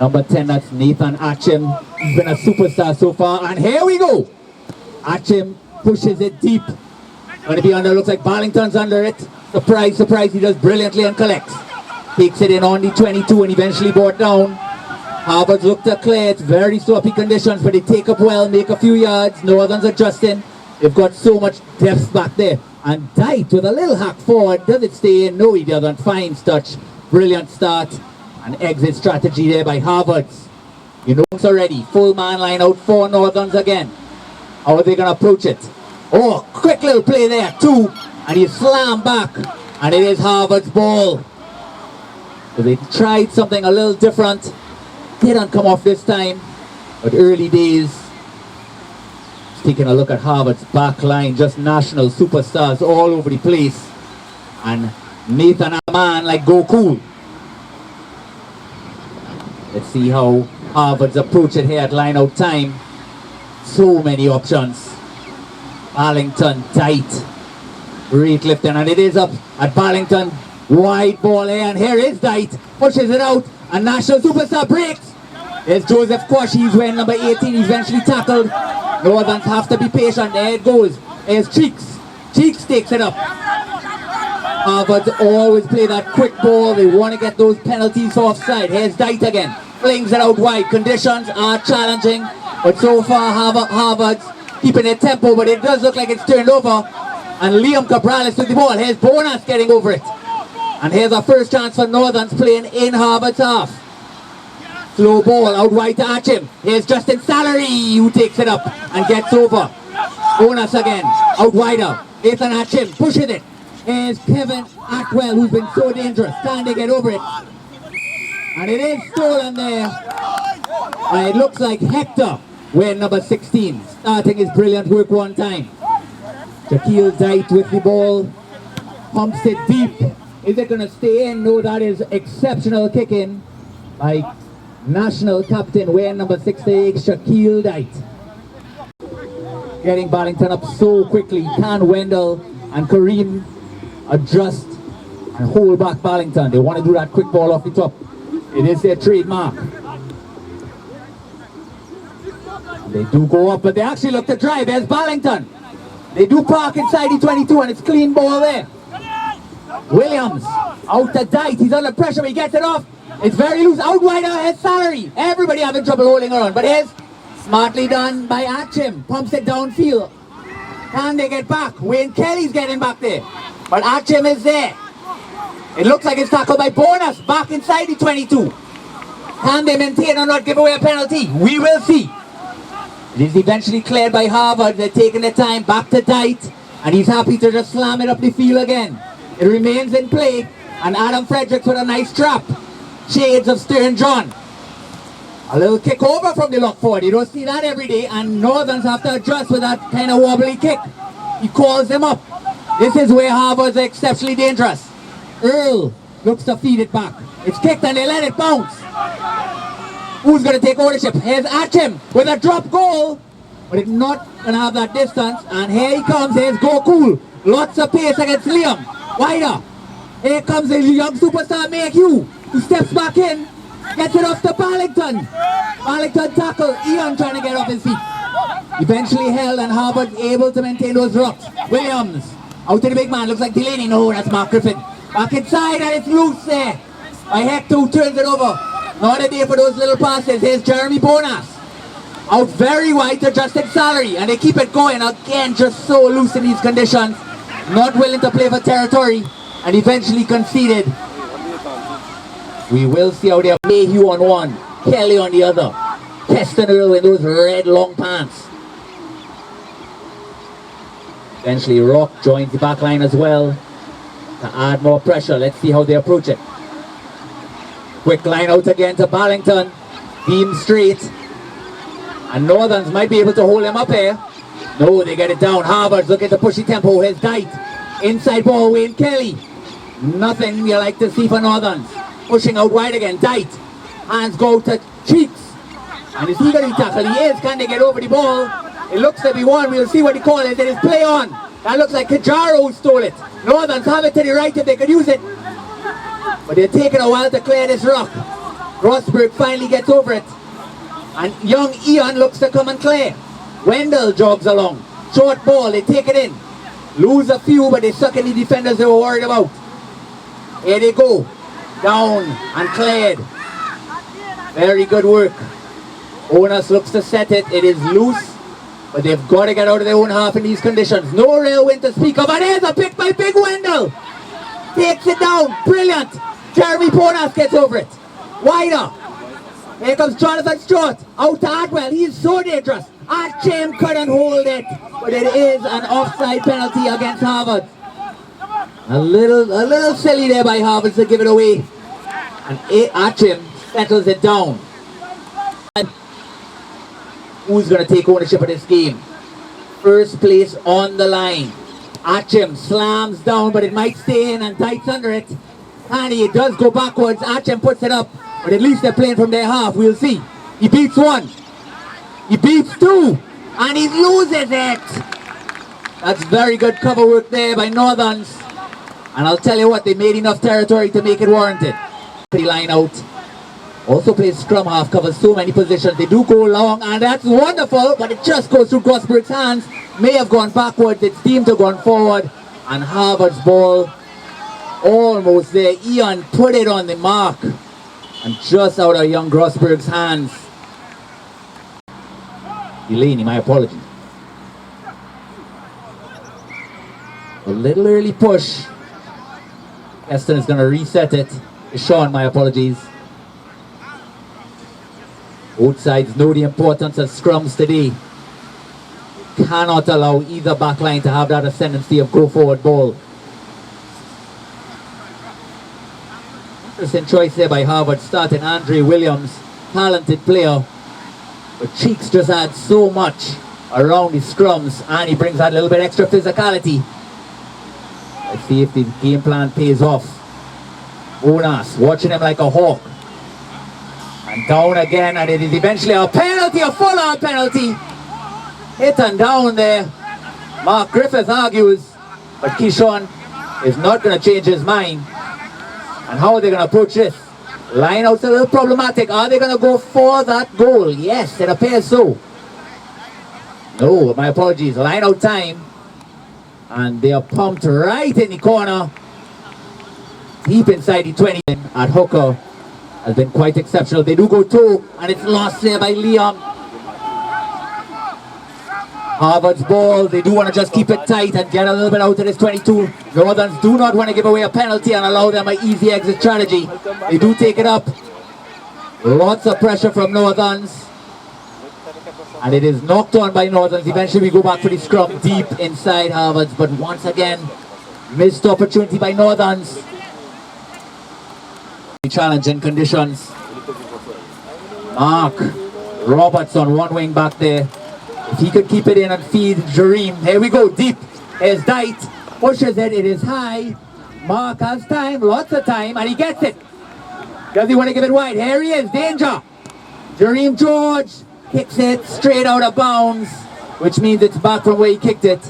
Number 10, that's Nathan Achim. He's been a superstar so far. And here we go. Achim pushes it deep. Going to be under, looks like Barlington's under it. Surprise, surprise, he does brilliantly and collects. Takes it in on the 22 and eventually brought down. Havards look to clear. It's very sloppy conditions, but they take up well, make a few yards. Northern's adjusting. They've got so much depth back there. And Dite with a little hack forward. Does it stay in? No, he doesn't. Fine touch. Brilliant start. An exit strategy there by Havards. You know it's already. Full man line out for Northerns again. How are they going to approach it? Oh, quick little play there. 2. And he slammed back. And it is Havards' ball. So they tried something a little different. Didn't come off this time. But early days. Just taking a look at Havards' back line. Just national superstars all over the place. And Nathan, a man like go cool. Let's see how Havards approach it here at line out time. So many options. Barlington tight. Great lifting, and it is up at Barlington. Wide ball here, and here is Dite. Pushes it out, and national superstar breaks. There's Joseph Quash, he's wearing number 18. He's eventually tackled. Northerns have to be patient. There it goes. There's Cheeks. Cheeks takes it up. Havards always play that quick ball. They want to get those penalties offside. Here's Dite again. Flings it out wide. Conditions are challenging, but so far Havards keeping their tempo, but it does look like it's turned over. And Liam Cabrales with the ball. Here's Bonas getting over it. And here's our first chance for Northerns playing in Havards half. Slow ball out wide to Achim. Here's Justin Salary who takes it up and gets over. Bonas again. Out wider. Nathan Achim pushes it. Here's Kevin Atwell who's been so dangerous. Trying to get over it. And it is stolen there. And it looks like Hector wearing number 16. Starting his brilliant work one time. Shaquille Dite with the ball. Pumps it deep. Is it going to stay in? No, that is exceptional kicking by national captain wearing number 68, Shaquille Dite. Getting Barlington up so quickly. Can Wendell and Kareem adjust and hold back Barlington? They want to do that quick ball off the top. It is their trademark. They do go up, but they actually look to drive. There's Barlington. They do park inside the 22, and it's clean ball there. Williams out to Dite. He's under pressure, but he gets it off. It's very loose. Out wider, here's Salary. Everybody having trouble holding around, but here's smartly done by Achim. Pumps it downfield. Can they get back? Wayne Kelly's getting back there, but Achim is there. It looks like it's tackled by Bonus back inside the 22. Can they maintain or not give away a penalty? We will see. It is eventually cleared by Havards. They're taking their time. Back to Dite. And he's happy to just slam it up the field again. It remains in play. And Adam Fredericks with a nice trap. Shades of Stern John. A little kick over from the lock forward. You don't see that every day. And Northerns have to adjust with that kind of wobbly kick. He calls them up. This is where Havards are exceptionally dangerous. Earl looks to feed it back. It's kicked and they let it bounce. Who's going to take ownership? Here's Achim with a drop goal. But it's not going to have that distance. And here he comes. Here's Go Cool. Lots of pace against Liam. Wider. Here comes the young superstar Mayhew, who steps back in. Gets it off to Barlington. Barlington tackle. Ian trying to get off his feet. Eventually held, and Havards able to maintain those rocks. Williams. Out to the big man. Looks like Delaney. No, that's Mark Griffin. Back inside, and it's loose there. By Hector, who turns it over. Not a day for those little passes. Here's Jeremy Bonas. Out very wide to Justin Salary. And they keep it going. Again, just so loose in these conditions. Not willing to play for territory. And eventually conceded. We will see how they are. Mayhew on one. Kelly on the other. Keston Earl in those red long pants. Eventually Rock joins the back line as well. To add more pressure. Let's see how they approach it. Quick line out again to Barlington. Beam straight. And Northerns might be able to hold him up here. No, they get it down. Havards looking to push the tempo. Here's Dite. Inside ball, Wayne Kelly. Nothing you like to see for Northerns. Pushing out wide again. Dite. Hands go to Cheeks. And is he going to tackle? He is. Can they get over the ball? It looks to be one. We'll see what he calls it. It is play on. That looks like Kajaro who stole it. Northerns have it to the right if they could use it. But they're taking a while to clear this rock. Rosberg finally gets over it. And young Ian looks to come and clear. Wendell jogs along. Short ball, they take it in. Lose a few, but they suck in the defenders they were worried about. Here they go. Down and cleared. Very good work. Onus looks to set it. It is loose, but they've got to get out of their own half in these conditions. No real wind to speak of. And there's a pick by Big Wendell. Takes it down. Brilliant. Jeremy Ponas gets over it. Wider. Here comes Jonathan Stewart. Out to Atwell. He is so dangerous. Archim couldn't hold it. But it is an offside penalty against Havards. A little silly there by Havards to give it away. And Archim settles it down. And who's going to take ownership of this game? First place on the line. Archim slams down, but it might stay in and tights under it. And it does go backwards. Archim puts it up. But at least they're playing from their half. We'll see. He beats one. He beats two. And he loses it. That's very good cover work there by Northerns. And I'll tell you what, they made enough territory to make it warranted. Line out. Also plays scrum half, covers so many positions. They do go long, and that's wonderful, but it just goes through Grosberg's hands. May have gone backwards. It's deemed to have gone forward. And Harvard's ball almost there. Ian put it on the mark. And just out of young Grosberg's hands. Delaney, my apologies. A little early push. Eston is going to reset it. Sean, my apologies. Both sides know the importance of scrums today. Cannot allow either backline to have that ascendancy of go forward ball. Interesting choice there by Harvard, starting Andre Williams, talented player. But Cheeks just adds so much around his scrums, and he brings that little bit extra physicality. Let's see if the game plan pays off. Onas watching him like a hawk. And down again, and it is eventually a penalty, a full-on penalty. Hit and down there. Mark Griffith argues, but Keyshawn is not going to change his mind. And how are they going to approach this? Line out's a little problematic. Are they going to go for that goal? Yes, it appears so. No, my apologies. Line out time. And they are pumped right in the corner. Deep inside the 20 at hooker. Has been quite exceptional. They do go toe, and it's lost there by Liam. Harvard's ball. They do want to just keep it tight and get a little bit out of this 22. Northerns do not want to give away a penalty and allow them an easy exit strategy. They do take it up. Lots of pressure from Northerns. And it is knocked on by Northerns. Eventually we go back for the scrum deep inside Harvard's. But once again, missed opportunity by Northerns. Challenging conditions. Mark Roberts on one wing back there. If he could keep it in and feed Jareem. Here we go, deep. Here's Dite. Pushes it, it is high. Mark has time, lots of time, and he gets it. Does he want to give it wide? Here he is, danger. Jareem George kicks it straight out of bounds, which means it's back from where he kicked it.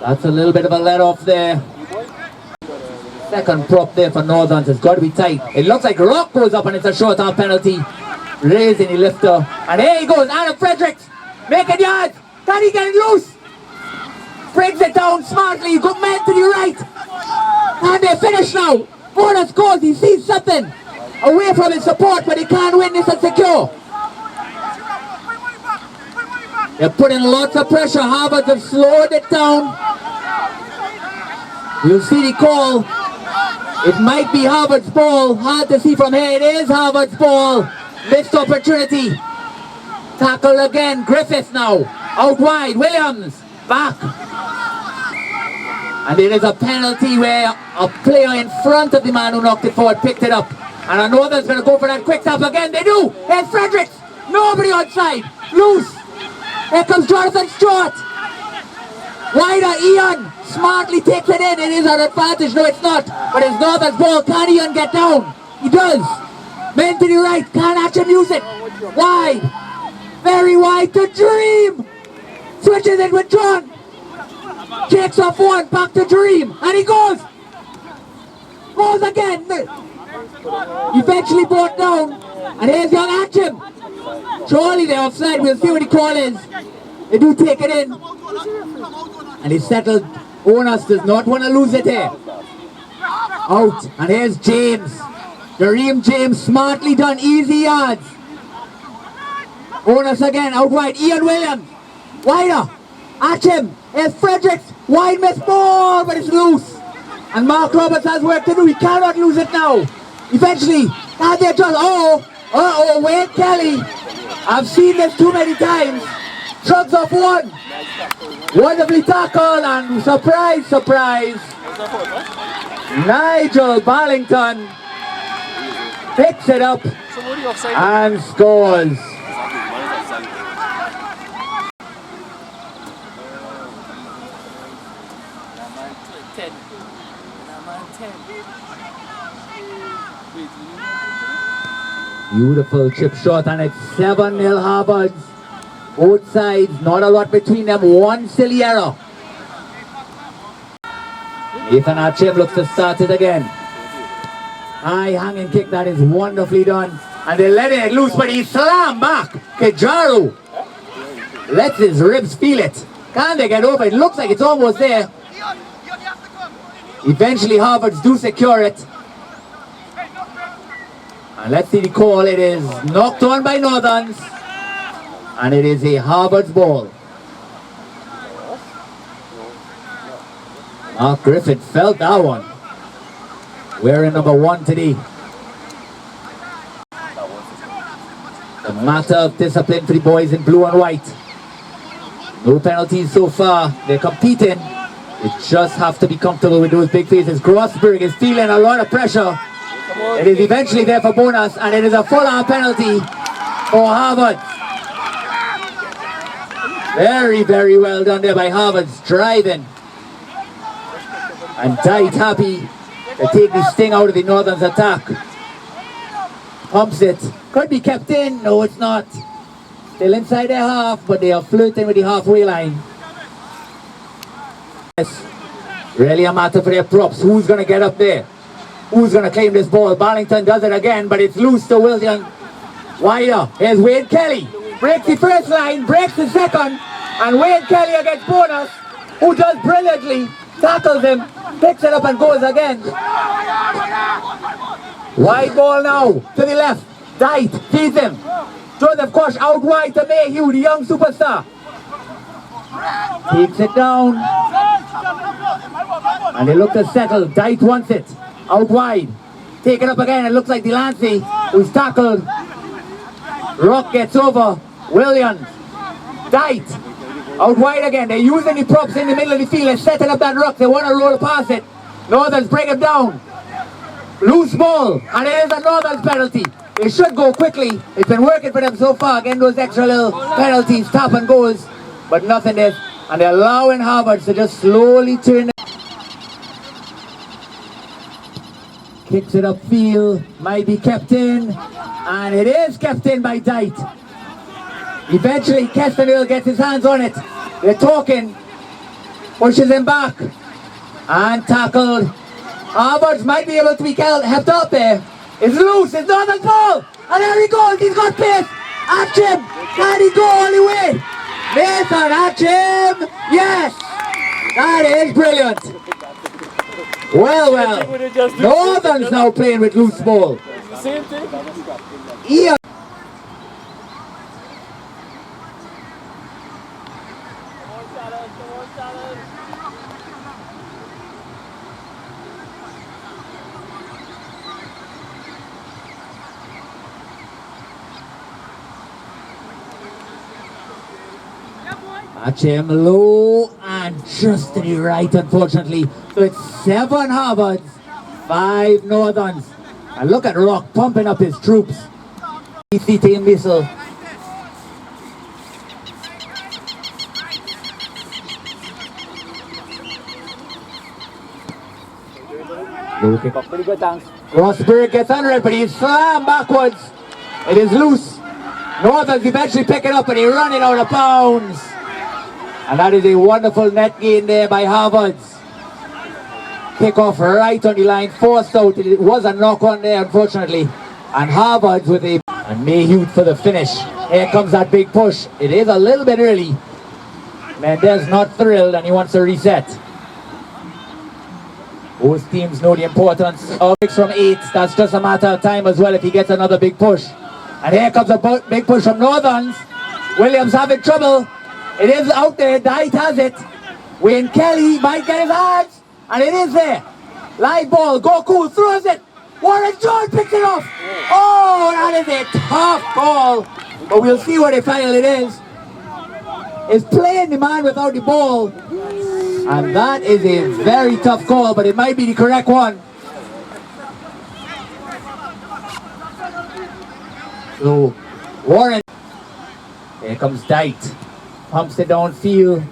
That's a little bit of a let off there. Second prop there for Northerns has got to be tight. It looks like Rock goes up and it's a short arm penalty. Raising the lifter. And here he goes, Adam Fredericks. Making yards. Can he get it loose? Brings it down smartly. Good man to the right. And they finish now. Bonus scores. He sees something away from his support, but he can't win this and secure. They're putting lots of pressure. Harvard have slowed it down. You'll see the call. It might be Harvard's ball. Hard to see from here. It is Harvard's ball. Missed opportunity. Tackle again. Griffith now. Out wide. Williams. Back. And it is a penalty where a player in front of the man who knocked it forward picked it up. And I know there's going to go for that quick tap again. They do. Here's Fredericks. Nobody outside. Loose. Here comes Jonathan Stewart. Wider. Ian smartly takes it in. It is an advantage. No, it's not. But it's Northern's ball. Can Ian get down? He does. Men to the right. Can't actually use it. Wide. Very wide to Dream. Switches it with John. Takes off one. Back to Dream. And he goes. Goes again. Eventually brought down. And here's young Atchim. Surely they're offside. We'll see what the call is. They do take it in. And he's settled. Onus does not want to lose it here. Out. And here's James. Kareem James, smartly done. Easy yards. Onus again. Out wide. Ian Williams. Wider. Atchim. Here's Fredericks. Wide miss ball, but it's loose. And Mark Roberts has work to do. He cannot lose it now. Eventually. Now they're just. Uh-oh. Wade Kelly. I've seen this too many times. Shrugs off one. Wonderfully tackled and surprise, surprise. Nigel Barlington picks it up and scores. Beautiful chip shot and it's 7-0 Havards. Both sides, not a lot between them, one silly error. Nathan Atchim looks to start it again. High hanging kick, that is wonderfully done. And they're letting it loose, but he slammed back. Kejaru lets his ribs feel it. Can they get over it? Looks like it's almost there. Eventually Havards do secure it. And let's see the call. It is knocked on by Northerns. And it is a Havards ball. Mark Griffin felt that one. Wearing number 1 today. The matter of discipline for the boys in blue and white. No penalties so far. They're competing. They just have to be comfortable with those big faces. Grossberg is feeling a lot of pressure. It is eventually there for bonus, and it is a full-on penalty for Havards. Very, very well done there by Havards, driving. And Dight happy to take the sting out of the Northern's attack. Pumps it. Could be kept in. No, it's not. Still inside their half, but they are flirting with the halfway line. Yes. Really a matter for their props. Who's going to get up there? Who's going to claim this ball? Barlington does it again, but it's loose to William. Wider. Here's Wade Kelly. Breaks the first line, breaks the second, and Wade Kelly against bonus, who does brilliantly, tackles him, picks it up and goes again. Wide ball now, to the left. Dight feeds him. Joseph Kosh out wide to Mayhew, the young superstar. Takes it down. And they look to settle. Dight wants it. Out wide. Take it up again. It looks like Delancey, who's tackled. Rock gets over. Williams. Dight. Out wide again. They're using the props in the middle of the field. They're setting up that rock. They want to roll past it. Northerns break him down. Loose ball. And it is a Northerns penalty. They should go quickly. It's been working for them so far. Again, those extra little penalties, tap and goals. But nothing is. And they're allowing Havards to just slowly turn. Kicks it upfield. Might be kept in. And it is kept in by Dight. Eventually, Kestenville gets his hands on it. They're talking. Pushes him back. And tackled. Havards might be able to be helped out there. It's loose. It's not the ball. And there he goes. He's got pace. Atchim. Can he go all the way? Nathan Atchim. Yes. That is brilliant. Well. Northern's now playing with loose ball. Same thing. Ian. Atchim low and just to the right, unfortunately. So it's 7 Havards, 5 Northerns. And look at Rock pumping up his troops. PC team whistle. Low kick up. Pretty good, thanks. Rosberg gets under it, but he's slammed backwards. It is loose. Northerns eventually pick it up and he run it out of bounds. And that is a wonderful net gain there by Havards. Kick off right on the line, forced out. It was a knock on there, unfortunately. And Havards with a And Mayhew for the finish. Here comes that big push. It is a little bit early. Mendez not thrilled and he wants to reset. Both teams know the importance of 6 from 8. That's just a matter of time as well if he gets another big push. And here comes a big push from Northerns. Williams having trouble. It is out there. Dight has it. Wayne Kelly might get his hands. And it is there. Live ball. Goku throws it. Warren John picks it off. Oh, that is a tough ball. But we'll see what the final it is. It's playing the man without the ball. And that is a very tough call, but it might be the correct one. So, Warren. Here comes Dight. Pumps it downfield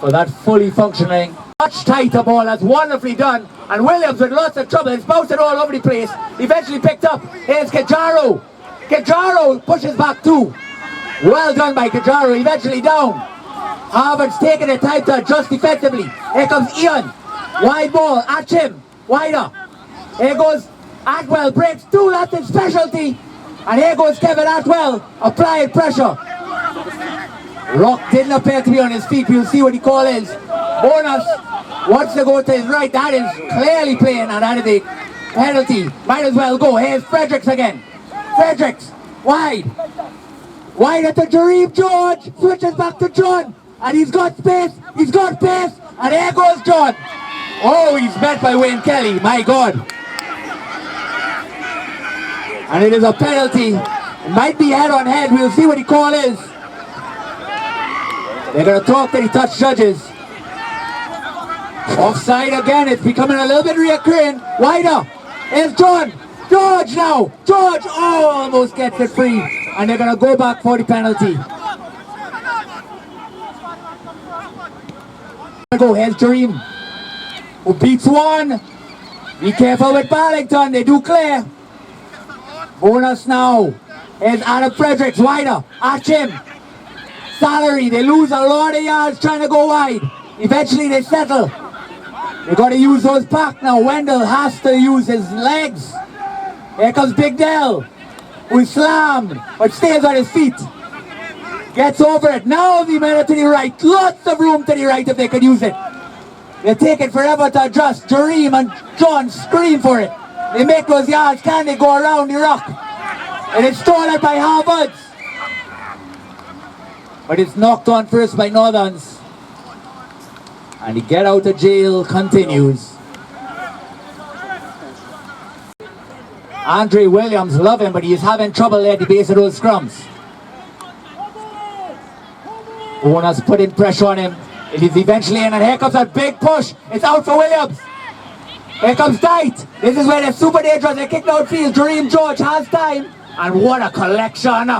for that fully functioning. Much tighter ball, that's wonderfully done. And Williams with lots of trouble, it's bouncing all over the place. Eventually picked up. Here's Kajaro. Kajaro pushes back too. Well done by Kajaro, eventually down. Havards taking the time to adjust defensively. Here comes Ian. Wide ball, Achim. Wider. Here goes Atwell, breaks two, that's his specialty. And here goes Kevin Atwell, applying pressure. Rock didn't appear to be on his feet. We'll see what the call is. Bonus wants to go to his right. That is clearly playing, and that is a penalty. Might as well go. Here's Fredericks again. Fredericks, wide. Wide at the Jareem George. Switches back to John. And he's got space. He's got pace. And there goes John. Oh, he's met by Wayne Kelly. My God. And it is a penalty. It might be head on head. We'll see what the call is. They're going to talk to the touch judges. Offside again. It's becoming a little bit reoccurring. Wider. Here's John. George now. George. Oh, almost gets it free. And they're going to go back for the penalty. Go. Here's Jareem, who beats one. Be careful with Barlington. They do clear. Bonus now. Here's Adam Fredericks. Wider. Achim. Salary, they lose a lot of yards trying to go wide. Eventually they settle. They got to use those back now. Wendell has to use his legs. Here comes Big Dell, who slammed, but stays on his feet. Gets over it. Now the men are to the right. Lots of room to the right if they could use it. They take it forever to adjust. Jareem and John scream for it. They make those yards. Can they go around the rock? And it's stolen by Havards. But it's knocked on first by Northerns. And the get out of jail continues. Andre Williams, love him, but he is having trouble at the base of those scrums. Bonus putting pressure on him. It is eventually in, and here comes a big push. It's out for Williams. Here comes Dight. This is where they're super dangerous. They kick downfield. Jareem George has time. And what a collection.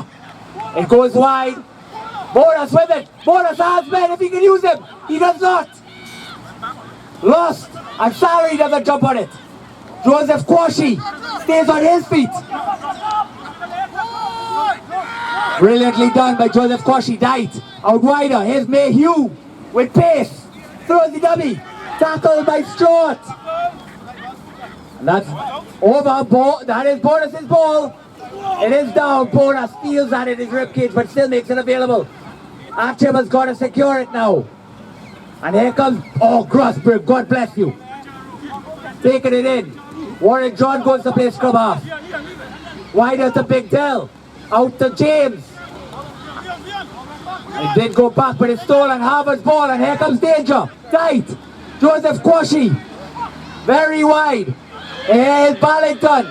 It goes wide. Bonus with it. Bonus has men if he can use him. He does not. Lost. And Salary doesn't jump on it. Joseph Quashi stays on his feet. Brilliantly done by Joseph Quashi. Dight. Out wider. Here's Mayhew with pace. Throws the dummy. Tackled by Stewart. And that's over. That is Bonus's ball. It is down. Bonus feels that in his ribcage, but still makes it available. Achim has got to secure it now. And here comes, oh, Grossberg, God bless you. Taking it in. Warren John goes to play scrum half. Wider to Big Dell. Out to James. It did go back, but it's stolen. Havards ball, and here comes danger. Tight. Joseph Quashi. Very wide. Here's Barlington.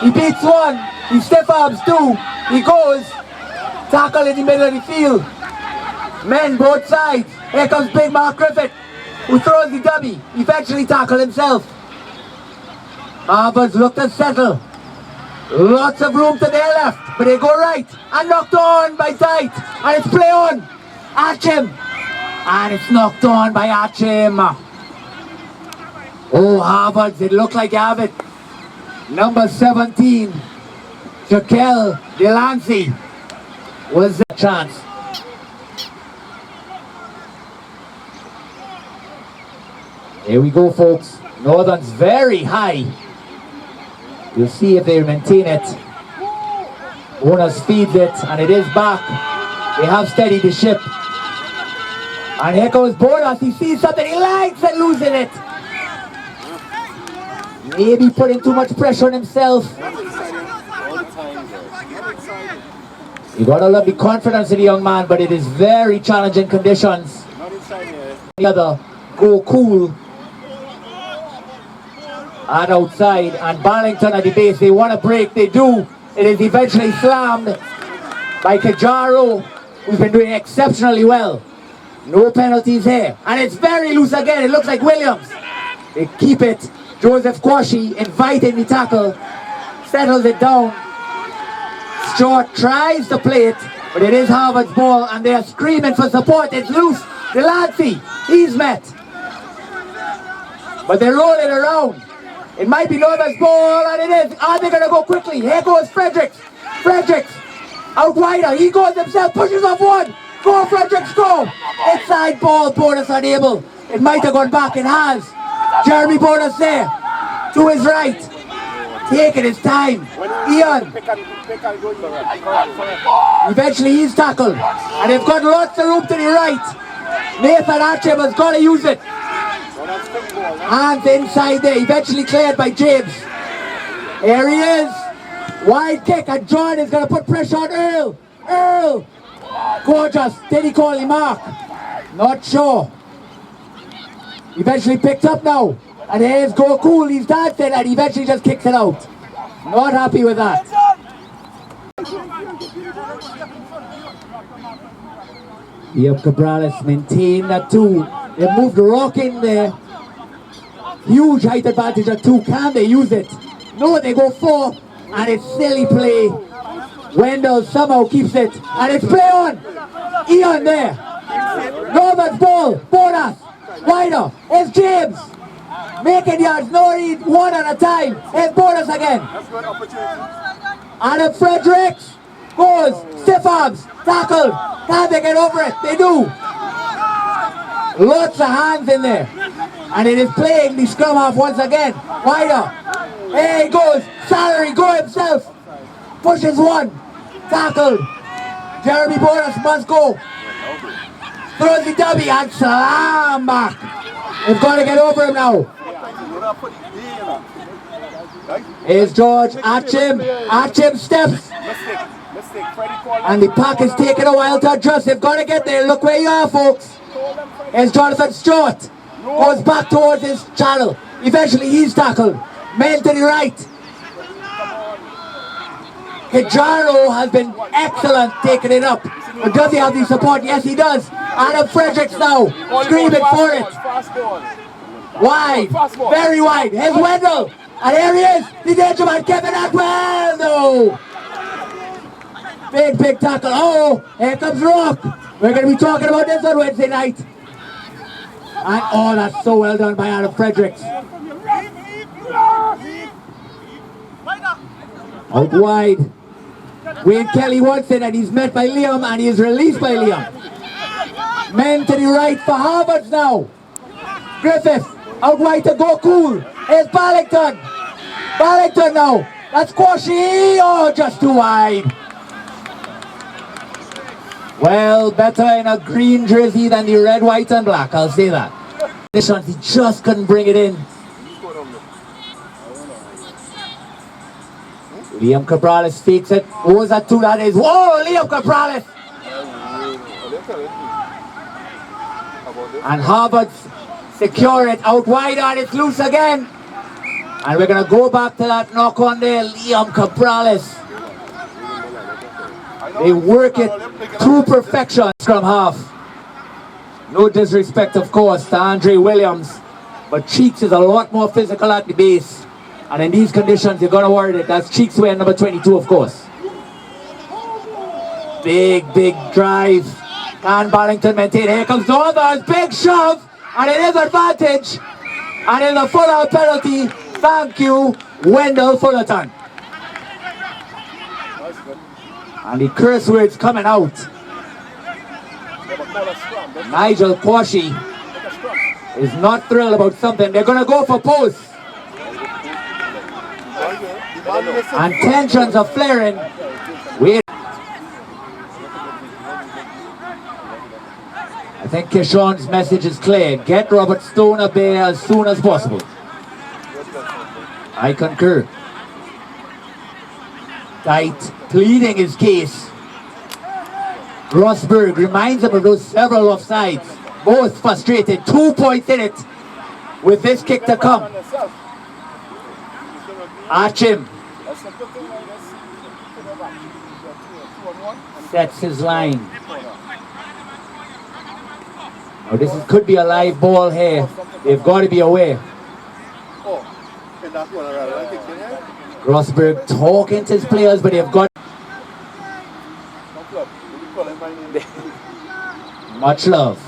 He beats one. He stiff arms two. He goes. Tackle in the middle of the field. Men both sides. Here comes Big Mark Griffith, who throws the dummy. Eventually tackle himself. Havards look to settle. Lots of room to their left, but they go right. And knocked on by Dight. And it's play on. Achim. And it's knocked on by Achim. Oh, Havards, it looked like you have it. Number 17, Shaquille Delancey, was the chance. Here we go, folks. Northern's very high. We'll see if they maintain it. Bonus feeds it, and it is back. They have steadied the ship. And here goes Bonus. He sees something he likes and losing it. Maybe putting too much pressure on himself. You gotta love the confidence of the young man, but it is very challenging conditions. The other go cool and outside, and Barlington at the base. They want to break, they do. It is eventually slammed by Kajaro, who's been doing exceptionally well. No penalties here, and it's very loose again. It looks like Williams. They keep it. Joseph Quashi inviting the tackle, settles it down. Stewart tries to play it, but it is Havards' ball, and they are screaming for support. It's loose. Delancey, he's met. But they roll it around. It might be Northern's ball, and it is. Are they going to go quickly? Here goes Fredericks. Fredericks, out wider. He goes himself, pushes off one. Go, Fredericks, go. Inside ball, Bonus unable. It might have gone back, it has. Jeremy Bonus there, to his right. Taking his time. Ian. Eventually he's tackled. And they've got lots of room to the right. Nathan Archib has got to use it. Hands inside there, eventually cleared by James. Here he is. Wide kick, and John is going to put pressure on Earl. Earl. Gorgeous. Did he call him Mark? Not sure. Eventually picked up now. And here's Go Cool. He's dancing and eventually just kicks it out. Not happy with that. Liam Cabrales maintained that 2. They moved the rock in there. Huge height advantage at 2. Can they use it? No, they go 4. And it's silly play. Wendell somehow keeps it. And it's play on. Ian there. Norman's ball. Bonus. Wider. It's James. Making yards. No read. One at a time. It's Bonus again. Adam Fredericks goes. Stiff arms. Tackle. Can they get over it? They do. Lots of hands in there. And it is playing the scrum half once again. Wider. Here he goes. Salary. Go himself. Pushes one. Tackle. Jeremy Bonus must go. Throws the dummy and slam back. They've got to get over him now. Here's George. Archim. Archim steps. And the pack is taking a while to adjust. They've got to get there. Look where you are, folks. Here's Jonathan Stewart. Goes back towards his channel. Eventually he's tackled. Men to the right. Kajaro has been excellent taking it up. But does he have the support? Yes, he does. Adam Fredericks now screaming for it. Wide. Very wide. Here's Wendell. And here he is. The danger man, Kevin Atwell. No. Big tackle. Oh, here comes Rock. We're going to be talking about this on Wednesday night. And oh, that's so well done by Adam Fredericks. Out wide. Wayne Kelly wants it and he's met by Liam and he is released by Liam. Men to the right for Havards now. Griffith out wide to Go Cool. Here's Barlington. Barlington now. That's Quashi. Oh, just too wide. Well, better in a green jersey than the red, white and black, I'll say that. He just couldn't bring it in. Liam Cabrales fakes it. Goes at 2, that is. Whoa, Liam Cabrales! And Havards secure it out wide and it's loose again. And we're going to go back to that knock on there. Liam Cabrales. They work it to perfection. Scrum half. No disrespect, of course, to Andre Williams. But Cheeks is a lot more physical at the base. And in these conditions, you're going to worry that that's Cheeks wearing number 22, of course. Big drive. Can Barlington maintain? Here comes Northers. Big shove. And it is advantage. And in the full-out penalty, thank you, Wendell Fullerton. And the curse words coming out. Nigel Quashi is not thrilled about something. They're going to go for post. And tensions are flaring. Wait. I think Kishon's message is clear. Get Robert Stone up there as soon as possible. I concur. Tight, pleading his case. Rosberg reminds him of those several offsides. Both frustrated. 2 points in it with this kick to come. Archim sets his line. Now could be a live ball here. They've got to be aware. Rosberg talking to his players, but they've got much love.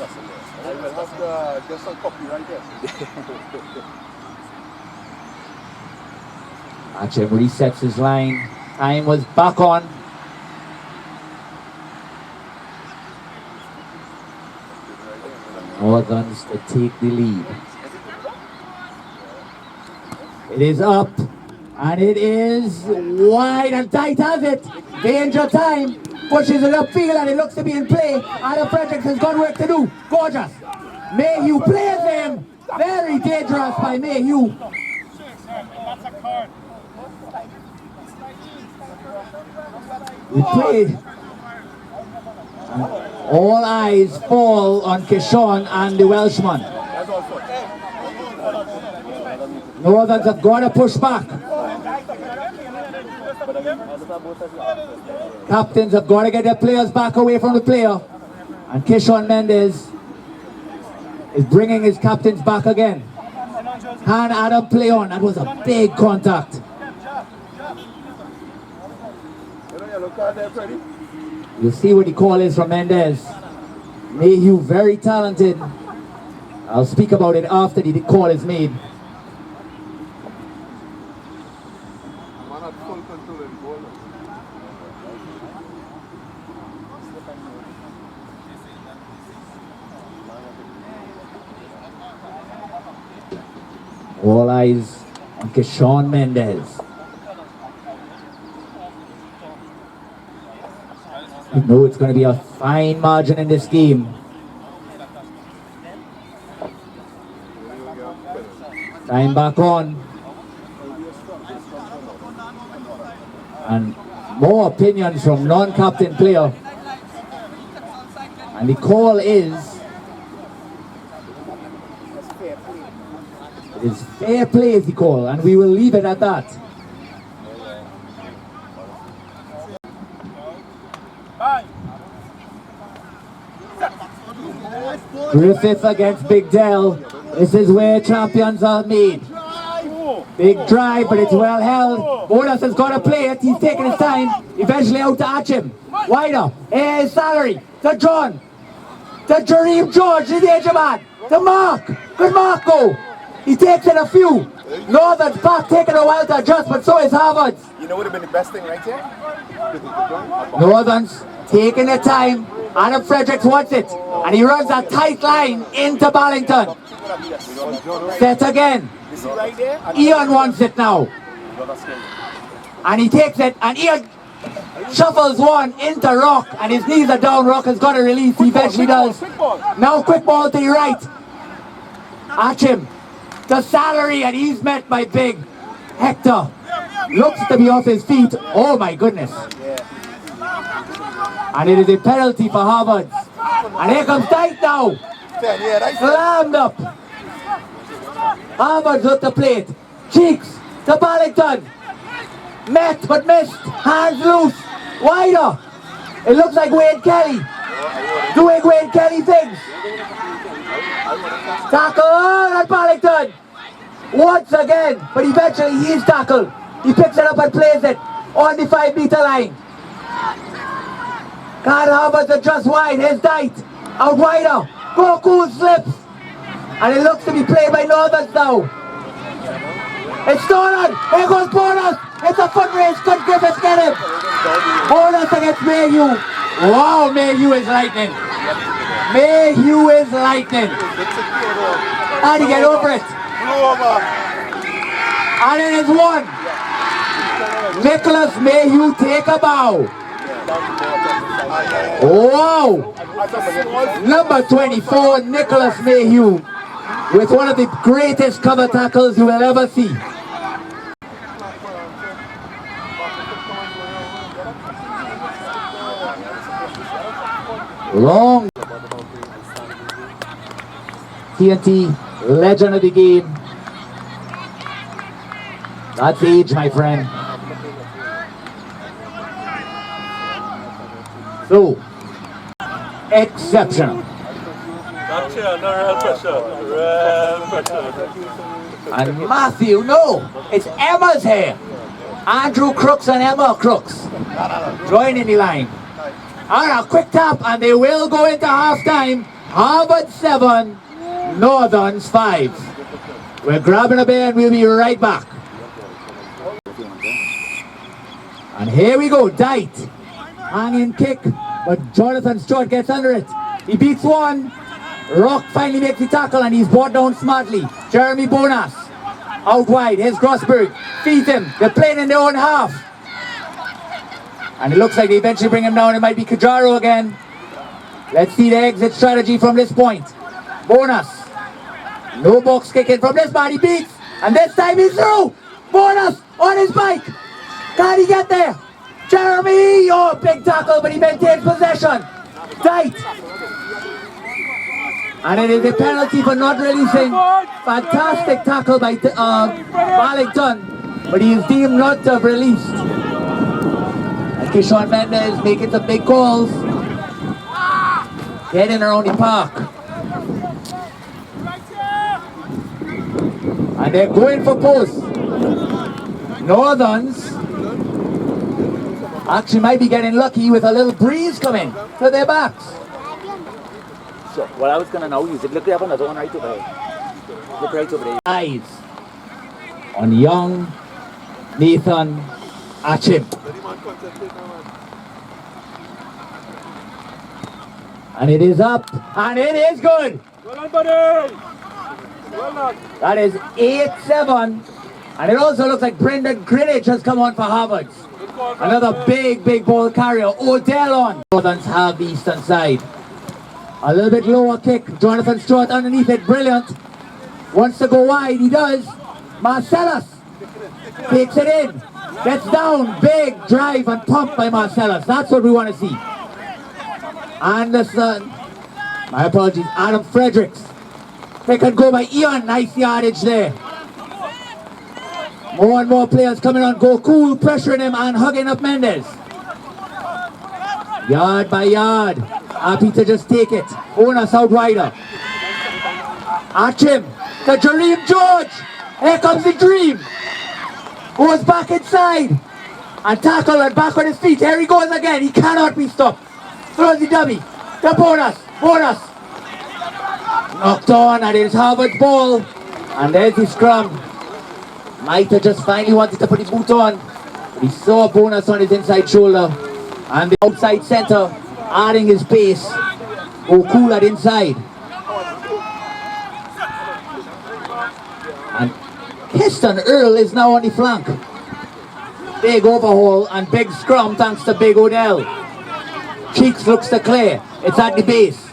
Archim resets his line. Time was back on. Northerns to take the lead. It is up, and it is wide and tight, has it? Danger time. Pushes it upfield, and it looks to be in play. Adam Fredericks has got work to do. Gorgeous. Mayhew plays him. Very dangerous by Mayhew. We played. All eyes fall on Kishon and the Welshman. Northerns have got to push back. Captains have got to get their players back away from the player. And Kishon Mendes is bringing his captains back again. Can Adam play on? That was a big contact. You'll see what the call is from Mendes. Mayhew very talented. I'll speak about it after the call is made. All eyes on Kishon Mendes. You know it's going to be a fine margin in this game. Time back on. And more opinions from non-captain player. And the call is... It is fair play is the call, and we will leave it at that. Griffith against Big Dell. This is where champions are made. Big drive, but it's well held. Bonus has got to play it. He's taking his time. Eventually out to Archim. Wider. Here's Salary. To John. To Jareem George. To the edge of man. To Mark. Good Mark go. He takes it a few. Northern's back taking a while to adjust, but so is Havards. You know what would have been the best thing right here? Northern's taking the time. Adam Fredericks wants it. And he runs a tight line into Ballington. Set again. Ian wants it now. And he takes it. And Ian shuffles one into Rock. And his knees are down. Rock has got a release. He eventually does. Now quick ball to the right. Archim. The Salary, and he's met by Big Hector. Looks to be off his feet. Oh my goodness. And it is a penalty for Havards. And here comes Tight now. Slammed up. Havards with the plate. Cheeks to Ballington. Met but missed. Hands loose. Wider. It looks like Wayne Kelly. Doing Wayne Kelly things. Tackle on Ballington. Once again. But eventually he's tackled. He picks it up and plays it on the 5-meter line. Can't Havards adjust wide. Here's Tight. Out wider. Goku slips. And it looks to be played by Northerns now. It's stolen. Here goes Bonus. It's a foot race. Could Griffith get him? Bonus against Mayhew. Wow, Mayhew is lightning. Mayhew is lightning. And he get over it. And it is one. Nicholas Mayhew take a bow. Wow! Number 24, Nicholas Mayhew, with one of the greatest cover tackles you will ever see. Long TNT, legend of the game. That's age, my friend. So, exceptional. And Matthew, no, it's Emma's hair. Andrew Crooks and Emma Crooks joining the line. Alright, quick tap, and they will go into halftime. Havards 7, Northerns 5. We're grabbing a beer and we'll be right back. And here we go, Dite. Hanging kick, but Jonathan Stewart gets under it. He beats one. Rock finally makes the tackle and he's brought down smartly. Jeremy Bonas out wide. Here's Grossberg. Feeds him. They're playing in their own half. And it looks like they eventually bring him down. It might be Kajaro again. Let's see the exit strategy from this point. Bonas. No box kicking from this man. He beats. And this time he's through. Bonas on his bike. Can he get there? Jeremy! Oh, big tackle, but he maintains possession. Tight. And it is a penalty for not releasing. Fantastic tackle by Barlington, but he is deemed not to have released. And Kishon Mendes making some big calls. Getting around the park. And they're going for post. Northerns actually might be getting lucky with a little breeze coming to their backs. So what I was gonna know is look, we have another one right over there. Look right over there. Eyes on young Nathan Achim. And it is up, and it is good. Well done, buddy. Well done. That is 8-7. And it also looks like Brendan Greenwich has come on for Havards. Another big ball carrier. Odell on. Northerns have the eastern side. A little bit lower kick. Jonathan Stewart underneath it. Brilliant. Wants to go wide. He does. Marcellus takes it in. Gets down. Big drive and pump by Marcellus. That's what we want to see. Anderson. My apologies. Adam Fredericks. They can go by Ian. Nice yardage there. More and more players coming on. Go cool. Pressuring him and hugging up Mendes. Yard by yard. Happy to just take it. Bonus out wider. Achim to Jareem George. Here comes the dream. Goes back inside. And tackle and back on his feet. Here he goes again. He cannot be stopped. Throws the dummy. The bonus. Knocked on, and it's Havards' ball. And there's the scrum. Might have just finally wanted to put his boot on. But he saw a bonus on his inside shoulder. And the outside centre adding his pace. Go cool at inside. And Kiston Earl is now on the flank. Big overhaul and big scrum thanks to Big Odell. Cheeks looks to clear. It's at the base.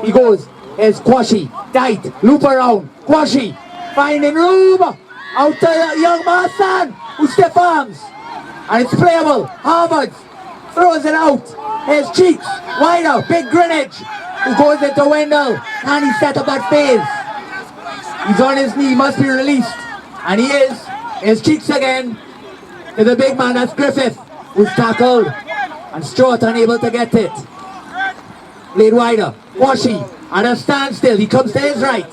He goes. Here's Quashi. Tight. Loop around. Quashi. Finding room. Out to young Marsan. Who stiff arms. And it's playable. Havards throws it out. Here's Cheeks. Wider. Big Greenwich. Who goes into Wendell. Can he set up that phase? He's on his knee. Must be released. And he is. Here's Cheeks again. To the big man. That's Griffith. Who's tackled. And Stewart unable to get it. Played wider. Washi at a standstill. He comes to his right.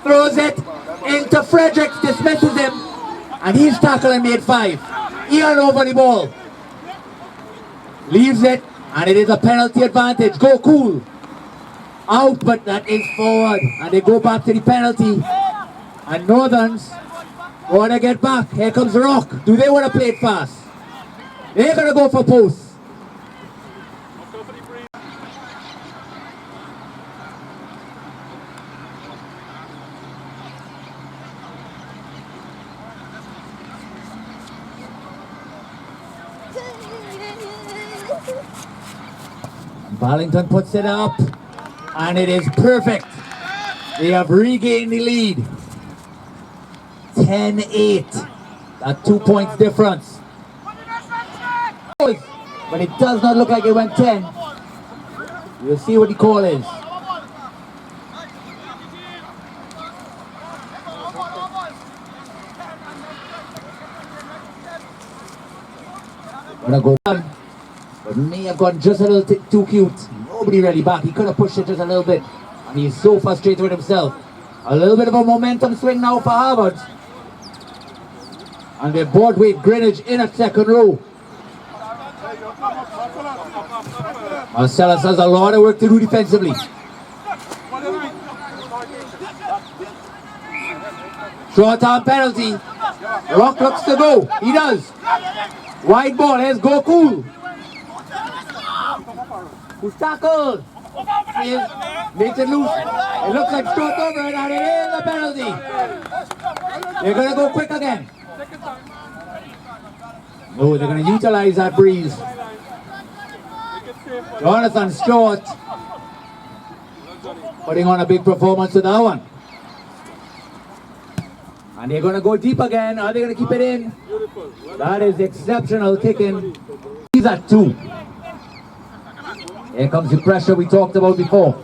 Throws it into Fredericks. Dismisses him. And he's tackled and made 5. Ian over the ball. Leaves it. And it is a penalty advantage. Go cool. Out, but that is forward. And they go back to the penalty. And Northerns want to get back. Here comes Rock. Do they want to play it fast? They're going to go for post. Ballington puts it up, and it is perfect. They have regained the lead. 10-8. That 2 points difference. But it does not look like it went 10. We'll see what the call is. Gonna go down, but may have gone just a little too cute. Nobody really back. He could have pushed it just a little bit, and he's so frustrated with himself. A little bit of a momentum swing now for Havards, and they're board weight Greenwich in at second row. Marcellus has a lot of work to do defensively. Short arm penalty. Rock looks to go. He does. Wide ball, here's Go Cool. Who's tackled? Makes it loose. It looks like short over it, and it is a penalty. They're going to go quick again. No, they're going to utilize that breeze. Jonathan Stewart putting on a big performance with that one. And they're going to go deep again. Are they going to keep it in? That is exceptional kicking. He's at 2. Here comes the pressure we talked about before.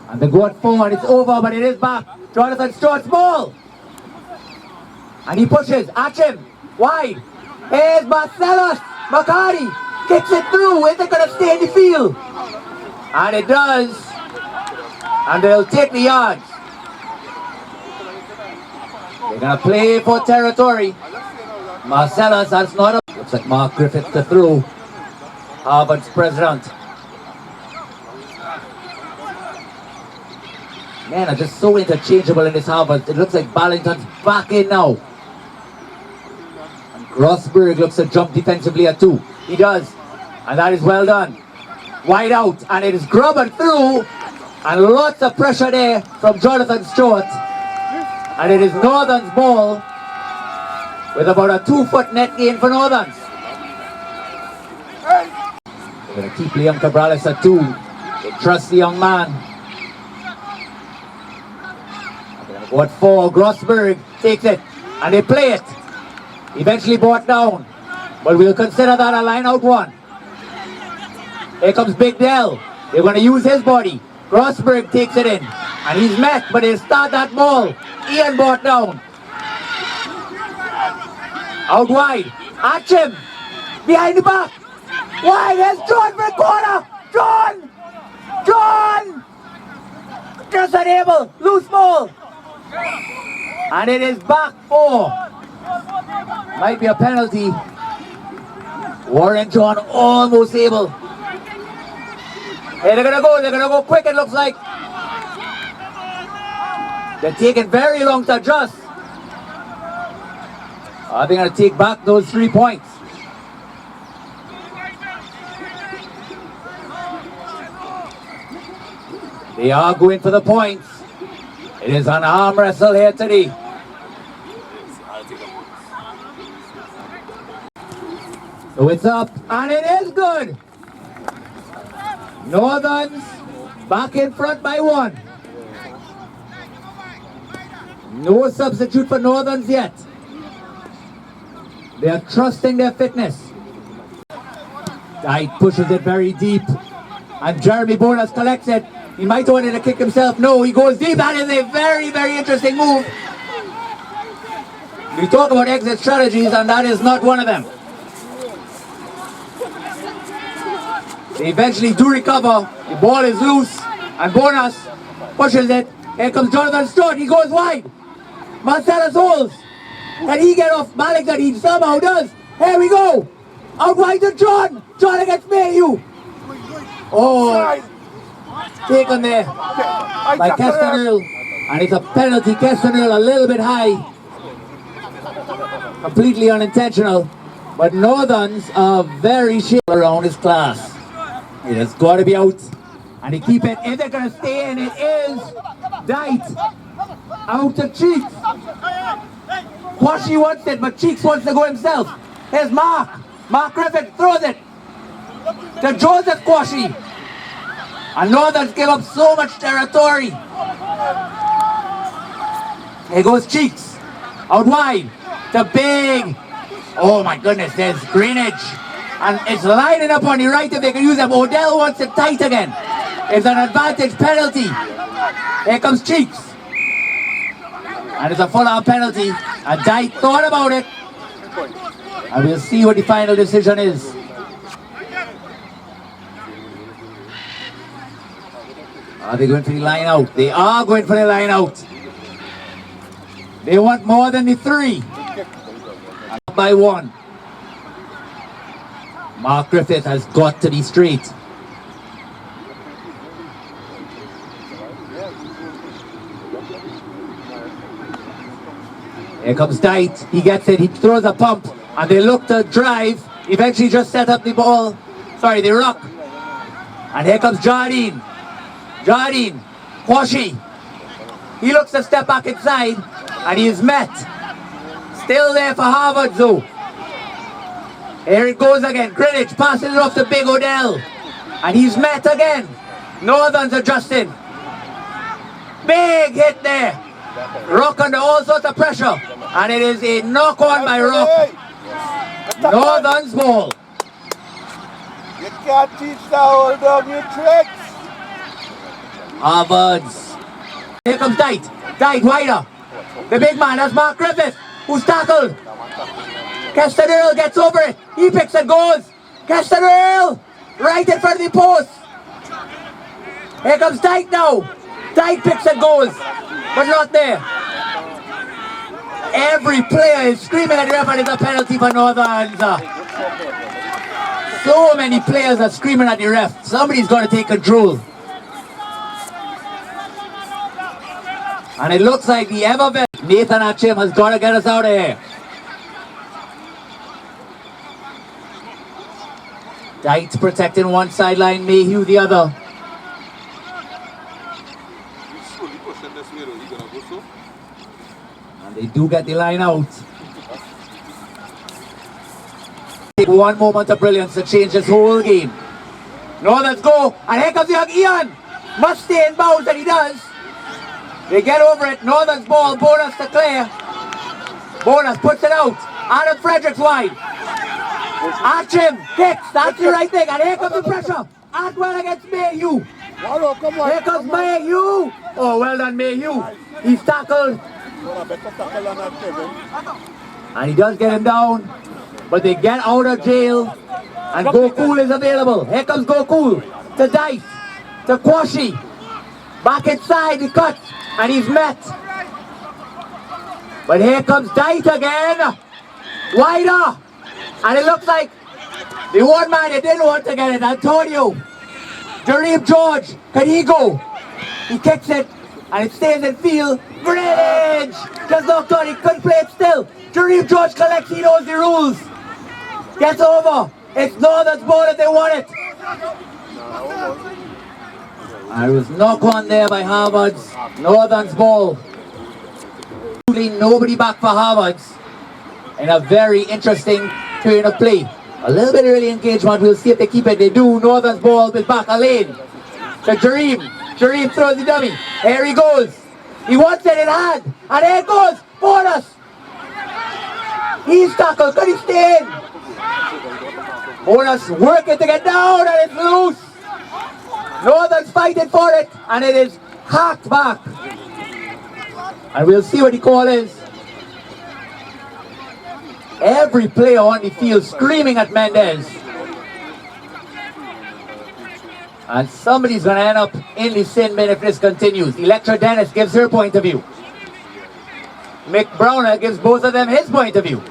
And they go at 4, and it's over, but it is back. Jonathan Stewart's ball. And he pushes. At him. Wide. Here's Marcellus. McCarty kicks it through. Is it going to stay in the field? And it does. And they'll take the yards. They're going to play for territory. Marcellus, that's not a... Looks like Mark Griffith to throw. Harvard's president. Man, are just so interchangeable in this Harvard. It looks like Ballington's back in now. And Grossberg looks to jump defensively at 2. He does. And that is well done. Wide out. And it is grubbing through. And lots of pressure there from Jonathan Stewart. And it is Northern's ball with about a 2-foot net gain for Northerns. They're going to keep Liam Cabrales at 2. They trust the young man. They're going to go at 4. Grossberg takes it and they play it. Eventually brought down. But we'll consider that a line out one. Here comes Big Dell. They're going to use his body. Grossberg takes it in. And he's met, but they'll start that ball. Ian brought down. Out wide. Atchim. Behind the back. Wide. There's John for a corner. John. Just unable. Loose ball. And it is back 4. Might be a penalty. Warren John almost able. Hey, they're going to go quick, it looks like. They're taking very long to adjust. Are they going to take back those 3 points? They are going for the points. It is an arm wrestle here today. So it's up, and it is good. Northerns back in front by 1. No substitute for Northerns yet. They are trusting their fitness. Dyke pushes it very deep. And Jeremy Bonas collects it. He might want it to kick himself. No, he goes deep. That is a very, very interesting move. We talk about exit strategies, and that is not one of them. They eventually do recover. The ball is loose. And Bonas pushes it. Here comes Jonathan Stewart. He goes wide. Marcellus holds. Can he get off Ballington? He somehow does. Here we go. Out wide to John. John against Mayhew. Oh. Taken there by Kestenel. And it's a penalty. Kestenel a little bit high. Completely unintentional. But Northerns are very shit around his class. It has got to be out. And they keep it. Is it going to stay in? It is. Dight. Out to Cheeks. Quashie wants it, but Cheeks wants to go himself. Here's Mark. Mark Griffith throws it to Joseph Quashie. And Northern's give up so much territory. Here goes Cheeks. Out wide. The big. Oh my goodness, there's Greenwich. And it's lining up on the right if they can use them. Odell wants it tight again. It's an advantage penalty. Here comes Cheeks. And it's a full-on penalty. And Dyke thought about it. And we'll see what the final decision is. Are they going for the line out? They are going for the line out. They want more than the 3. Up by 1. Mark Griffith has got to be straight. Here comes Dyke. He gets it. He throws a pump. And they look to drive. Eventually just set up the ball. Sorry, they rock. And here comes Jardine. Jardine. Quashie. He looks to step back inside. And he is met. Still there for Havards though. Here it goes again. Greenwich passes it off to Big Odell. And he's met again. Northern's adjusting. Big hit there. Rock under all sorts of pressure. And it is a knock-on by Rock. Northern's ball. You can't teach the whole dog your tricks. Havards. Here comes Dyke. Dyke wider. The big man, that's Mark Griffith, who's tackled. Keston Earl gets over it. He picks and goes. Keston Earl, right in front of the post. Here comes Dyke now. Dyke picks and goes, but not there. Every player is screaming at the ref and it's a penalty for Northern. So many players are screaming at the ref. Somebody's got to take control. And it looks like the ever Nathan Achim has got to get us out of here. Dyke's protecting one sideline, Mayhew the other. And they do get the line out. Take one moment of brilliance to change this whole game. Northern's go, and here comes young Ian. Must stay in bounds, and he does. They get over it. Northern's ball. Bonus to clear. Bonus puts it out. Adam Fredericks wide. Achim kicks. That's the right thing. And here comes the pressure. Atwell against Mayhew. Here comes Mayhew. Oh, well done, Mayhew. He's tackled. And he does get him down. But they get out of jail. And Go Cool is available. Here comes Go Cool. To Dyke. To Quashie. Back inside the cut. And he's met. But here comes Dyke again. Wider. And it looks like the one man that didn't want to get it, Antonio. Jareem George. Can he go? He kicks it. And it stays in field. Bridge. Just looked on. He couldn't play it still. Jareem George collects. He knows the rules. Gets over. It's Northern's ball if they want it. I was knocked on there by Havards. Northern's ball. Nobody back for Havards. In a very interesting turn of play. A little bit early engagement. We'll see if they keep it. They do. Northern's ball is back a lane. To Jareem. Jareem throws the dummy. Here he goes. He wants it in hand. And there it goes. Bonus. He's tackled. Could he stay in? Bonus working to get down and it's loose. Northern's fighting for it, and it is hacked back. And we'll see what the call is. Every player on the field screaming at Mendez. And somebody's going to end up in the sin bin if this continues. Electra Dennis gives her point of view. Mick Browner gives both of them his point of view.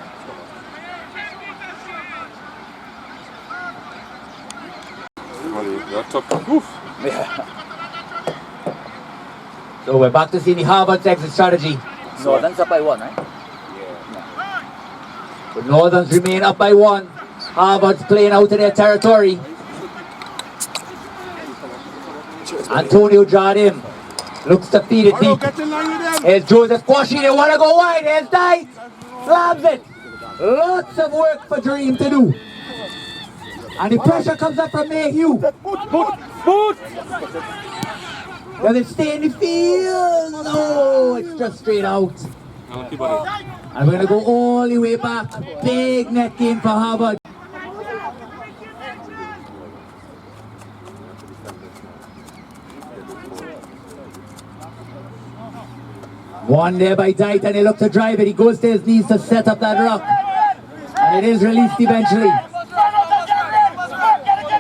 Yeah. So we're back to see the Havards exit strategy. Northern's up by 1, right? But Northerns remain up by 1. Havards playing out in their territory. Antonio Jardim looks to feed it deep. Here's Joseph Quashie. They want to go wide. Here's Dyke. Slams it. Lots of work for Dream to do. And the pressure comes up from Mayhew. Boot! Does it stay in the field? No, it's just straight out. And we're going to go all the way back. Big net gain for Havards. One there by Dyke, and he looked to drive it. He goes to his knees to set up that rock. And it is released eventually.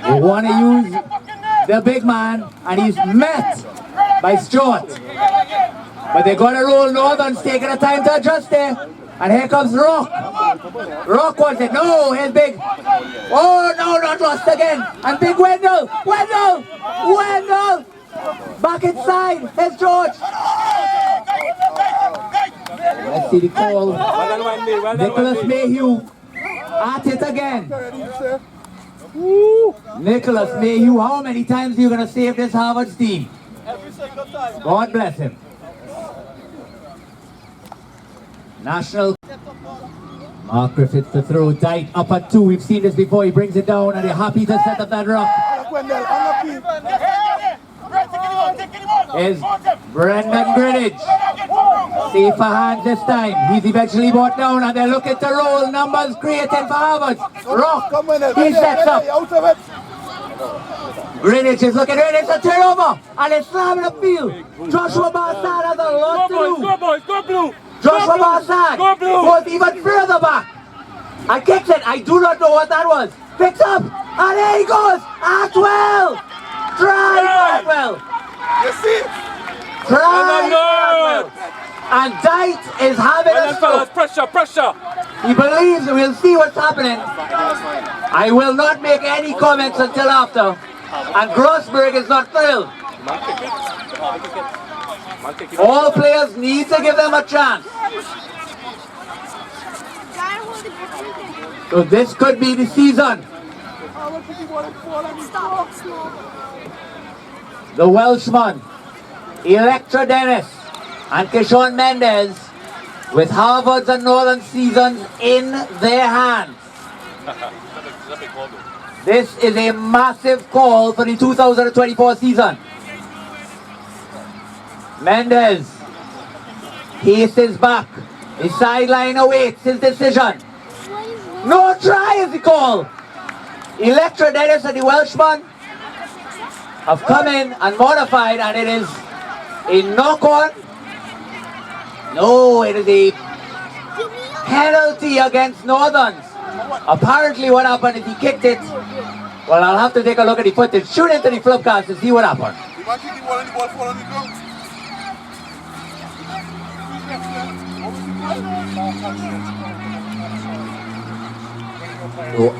They want to use the big man, and he's met by Stewart. But they're going to roll Northern's taking a time to adjust there. And here comes Rock. Rock wants it. No, here's Big. Oh, no, not lost again. And Big Wendell. Wendell. Wendell. Back inside. Here's George. Let's see the call. Nicholas Mayhew at it again. Nicholas Mayhew, how many times are you going to save this Havards team? Every single time. God bless him. National. Mark Griffiths to throw tight up at 2. We've seen this before. He brings it down and they're happy to set up that rock. Is Brendan Greenwich. Safer hands this time. He's eventually brought down and they're looking to roll. Numbers created for Havards. Rock. He sets up. Greenwich is looking ready. It's a turnover. And it's slamming the field. Joshua Barsad has a lot to do. Go boys, go blue! Joshua Barsad goes even further back. And kicks it. I do not know what that was. Picks up. And there he goes. Atwell. Try Atwell. You see? Try Atwell. And Dyke is having a stroke. Pressure! He believes we'll see what's happening. I will not make any comments until after. And Grossberg is not thrilled. All players need to give them a chance. So this could be the season. The Welshman, Electra Dennis, and Kishon Mendez with Havards and Northern seasons in their hands. This is a massive call for the 2024 season. Mendez paces back. The sideline awaits his decision. No try is the call. Electra Dennis and the Welshman have come in and modified, and it is a knock-on. No, it is a penalty against Northerns. Apparently what happened is he kicked it. Well, I'll have to take a look at the footage. Shoot into the Flubcast to see what happened. So,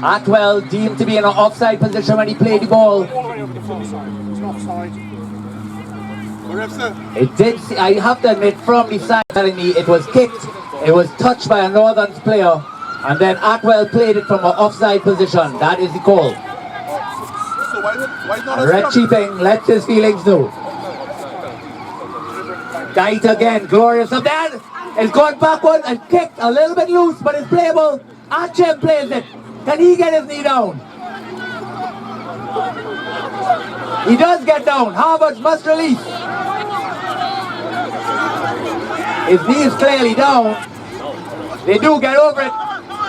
Atwell deemed to be in an offside position when he played the ball. It did, I have to admit, from the side telling me it was kicked, it was touched by a Northern player, and then Atwell played it from an offside position. That is the call. Red Cheaping lets his feelings know. Tight again, glorious up there. It's gone backwards and kicked a little bit loose, but it's playable. Achem plays it. Can he get his knee down? He does get down. Havards must release. His knee is clearly down. They do get over it.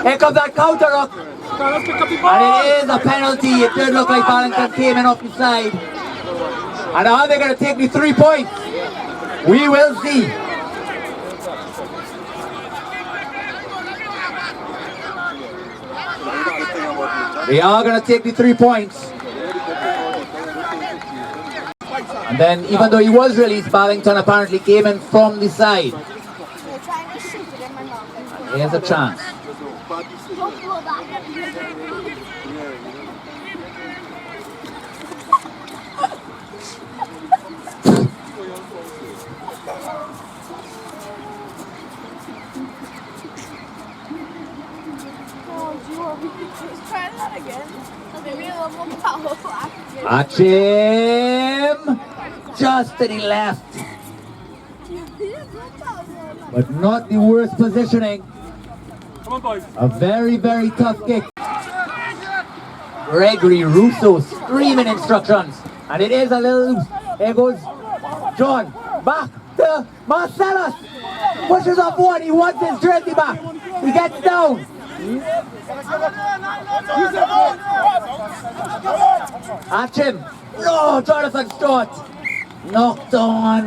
Here comes that counter up. And it is a penalty. It did look like Ballington came in off the side. And are they going to take the 3 points? We will see. They are going to take the 3 points. And then, even though he was released, Ballington apparently came in from the side. And here's a chance. Achim! Just to the left. But not the worst positioning. Come on, boys. A very, very tough kick. Gregory Russo screaming instructions. And it is a little loose. Here goes John. Back to Marcellus. Pushes off one. He wants his jersey back. He gets down. At him. No, Jonathan Stewart. Knocked on.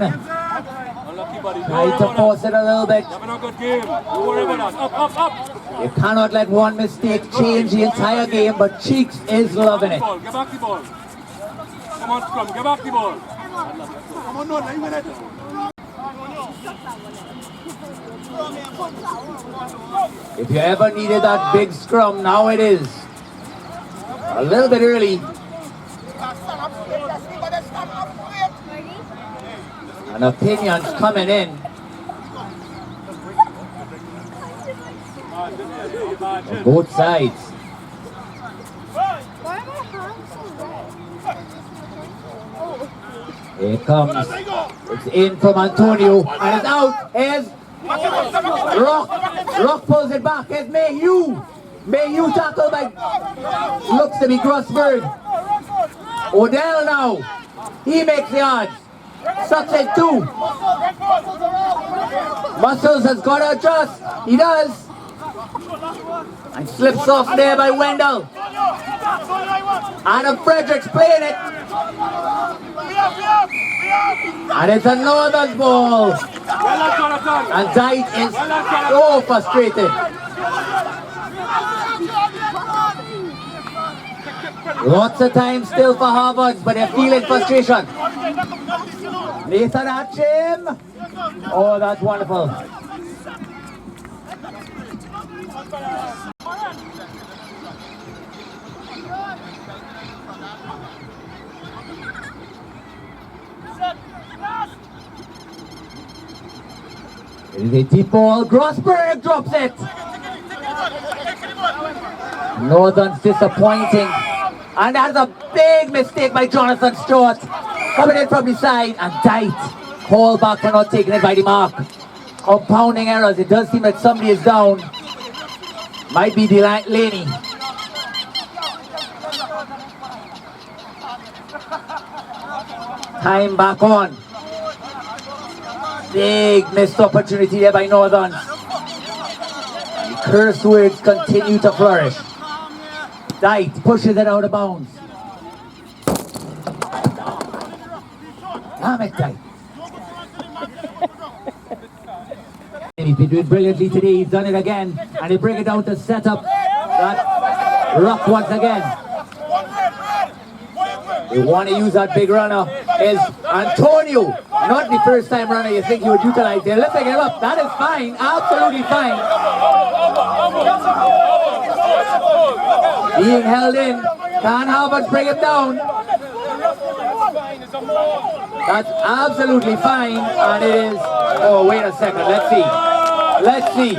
Tried to force it a little bit. You cannot let one mistake change the entire game, but Cheeks is loving it. Get back the ball. Come on, Scrum, get back the ball. Come on, no, 9 minutes. If you ever needed that big scrum, now it is. A little bit early. And opinions coming in. On both sides. Here comes. It's in from Antonio. And it's out. Here's Rock. Rock pulls it back. Here's Mayhew. Mayhew tackled by, looks to be Grossberg. Odell now. He makes the odds. Sucks it too. Muscles has got to adjust. He does. And slips off there by Wendell. Adam Fredericks playing it. And it's a Northern's ball. And Dyke is so frustrated. Lots of time still for Havards, but they're feeling frustration. Nathan Atchim. Oh, that's wonderful. It is a deep ball. Grossberg drops it. Northern's disappointing. And that's a big mistake by Jonathan Stewart. Coming in from the side and tight. Call back for not taking it by the mark. Compounding errors. It does seem that somebody is down. Might be Delaney. Time back on. Big missed opportunity there by Northern. The curse words continue to flourish. Dyke pushes it out of bounds. Damn it, Dyke. He's been doing brilliantly today. He's done it again. And he bring it down to set up that rock once again. They want to use that big runner. Is Antonio. Not the first time runner you think you would utilize. They're lifting him up. That is fine. Absolutely fine. Being held in. Can Havards bring him down? That's absolutely fine. And it is. Oh, wait a second. Let's see. Let's see.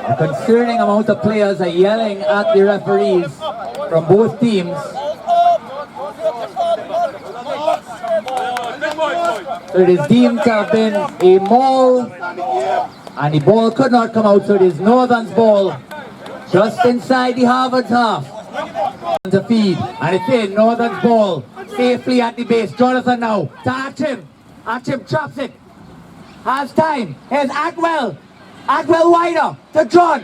A concerning amount of players are yelling at the referees from both teams. So it is deemed to have been a maul, and the ball could not come out, so it is Northern's ball just inside the Havards half to feed, and it's in. Northern's ball safely at the base. Jonathan now to Atchim. Atchim chops it. Has time. Here's Atwell. Atwell wider to John.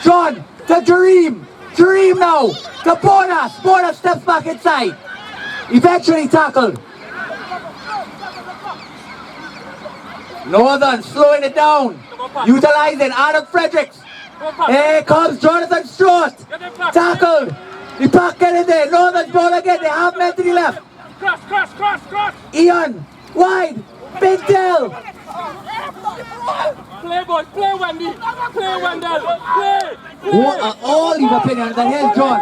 John to Jareem. Jareem now to Borna. Borna steps back inside. Eventually tackled. Northern slowing it down. Utilizing Adam Fredericks. Here comes Jonathan Stewart. Tackled. The pack get in there. Northern's ball again. They have men to the left. Cross. Ian. Wide. Big tail. Play, boy. Play, Wendy. Play, Wendell. Play. What are all these opinions? And here's John.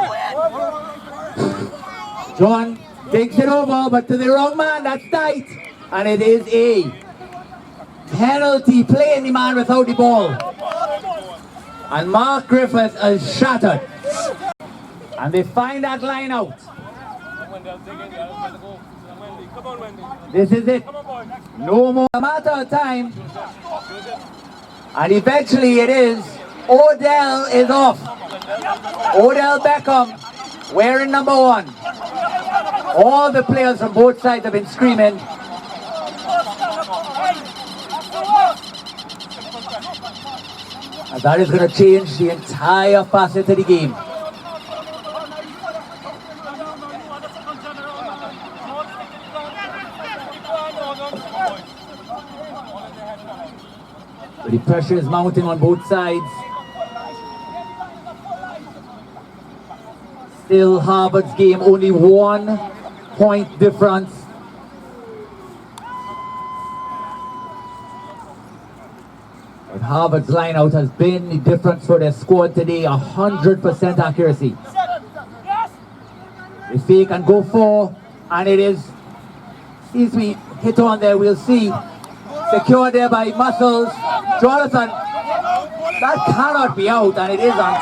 John takes it over, but to the wrong man. That's tight. And it is a penalty, playing the man without the ball. And Mark Griffith is shattered. And they find that line out. Come on, Wendy. This is it. Come on, boy. No more. A matter of time. And eventually it is. Odell is off. Odell Beckham wearing number 1. All the players from both sides have been screaming. And that is going to change the entire facet of the game. But the pressure is mounting on both sides. Still Harvard's game, only 1 point difference. But Harvard's lineout has been the difference for their squad today, 100% accuracy. They fake and go for, and it is, seems we hit on there, we'll see. Secured there by Muscles. Jonathan, that cannot be out, and it isn't.